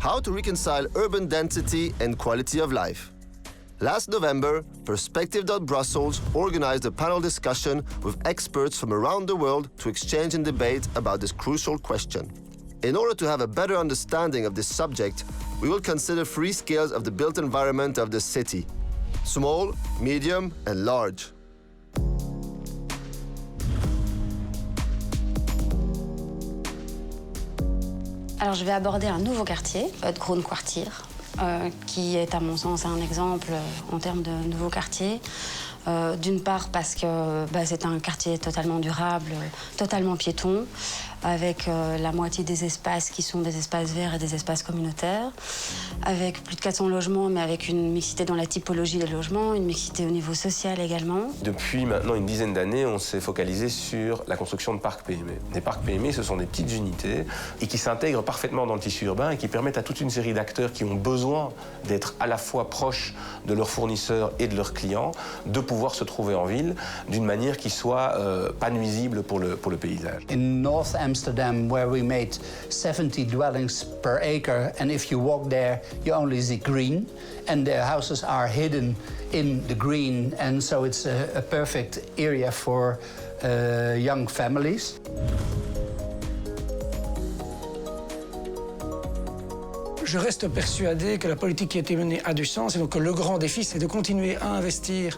How to reconcile urban density and quality of life. Last November, Perspective.Brussels organized a panel discussion with experts from around the world to exchange and debate about this crucial question. In order to have a better understanding of this subject, we will consider 3 scales of the built environment of the city: small, medium, and large. Alors je vais aborder un nouveau quartier, het Groen Kwartier, qui est à mon sens un exemple en termes de nouveau quartier. D'une part parce que c'est un quartier totalement durable, totalement piéton, avec la moitié des espaces qui sont des espaces verts et des espaces communautaires, avec plus de 400 logements, mais avec une mixité dans la typologie des logements, une mixité au niveau social également. Depuis maintenant une dizaine d'années, on s'est focalisé sur la construction de parcs PME. Les parcs PME, ce sont des petites unités et qui s'intègrent parfaitement dans le tissu urbain et qui permettent à toute une série d'acteurs qui ont besoin d'être à la fois proches de leurs fournisseurs et de leurs clients, de pouvoir se trouver en ville d'une manière qui soit pas nuisible pour le paysage. In North Amsterdam, where we made 70 dwellings per acre, and if you walk there, you only see green, and the houses are hidden in the green, and so it's a perfect area for young families. Je reste persuadé que la politique qui a été menée a du sens et donc que le grand défi, c'est de continuer à investir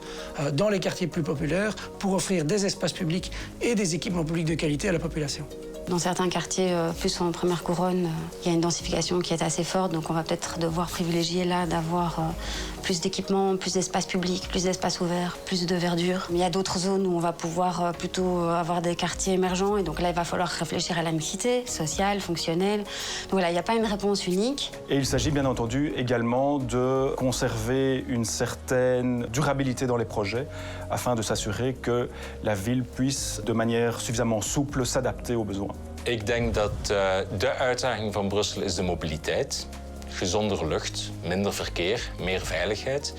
dans les quartiers plus populaires pour offrir des espaces publics et des équipements publics de qualité à la population. Dans certains quartiers, plus en première couronne, il y a une densification qui est assez forte, donc on va peut-être devoir privilégier là d'avoir plus d'équipements, plus d'espaces publics, plus d'espaces ouverts, plus de verdure. Il y a d'autres zones où on va pouvoir plutôt avoir des quartiers émergents, et donc là, il va falloir réfléchir à la mixité sociale, fonctionnelle. Donc voilà, il n'y a pas une réponse unique. Et il s'agit bien entendu également de conserver une certaine durabilité dans les projets afin de s'assurer que la ville puisse de manière suffisamment souple s'adapter aux besoins. Ik denk dat de uitdaging van Brussel is de mobiliteit. Gezondere lucht, minder verkeer, meer veiligheid.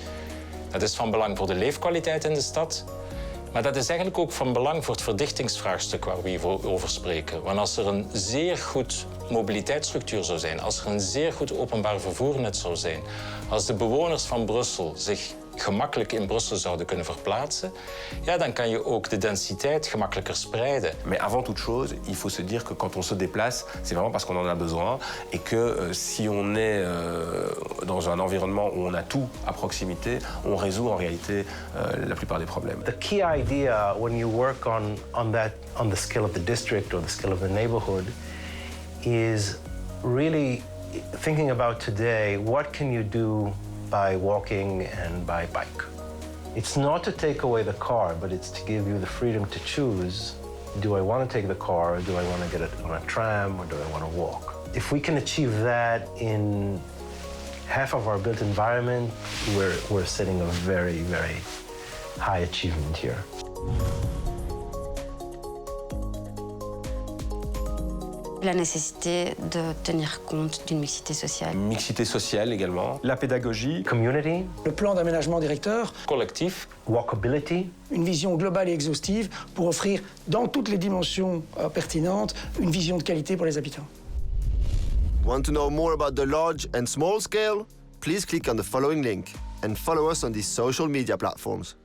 Dat is van belang voor de leefkwaliteit in de stad. Maar dat is eigenlijk ook van belang voor het verdichtingsvraagstuk waar we hier over spreken. Want als er een zeer goed mobiliteitsstructuur zou zijn, als er een zeer goed openbaar vervoernet zou zijn, als de bewoners van Brussel zich gemakkelijk in Brussel zouden kunnen verplaatsen, ja, dan kan je ook de densiteit gemakkelijker spreiden. Mais avant toute chose, il faut se dire que quand on se déplace, c'est vraiment parce qu'on en a besoin et que si on est dans un environnement où on a tout à proximité, on résout en réalité la plupart des problèmes. The key idea when you work on the scale of the district or the scale of the neighborhood is really thinking about today, what can you do by walking and by bike? It's not to take away the car, but it's to give you the freedom to choose, do I want to take the car, or do I want to get it on a tram, or do I want to walk? If we can achieve that in half of our built environment, we're setting a very, very high achievement here. La nécessité de tenir compte d'une mixité sociale. Mixité sociale également. La pédagogie. Community. Le plan d'aménagement directeur. Collectif. Walkability. Une vision globale et exhaustive pour offrir, dans toutes les dimensions pertinentes, une vision de qualité pour les habitants. Want to know more about the large and small scale? Please click on the following link and follow us on these social media platforms.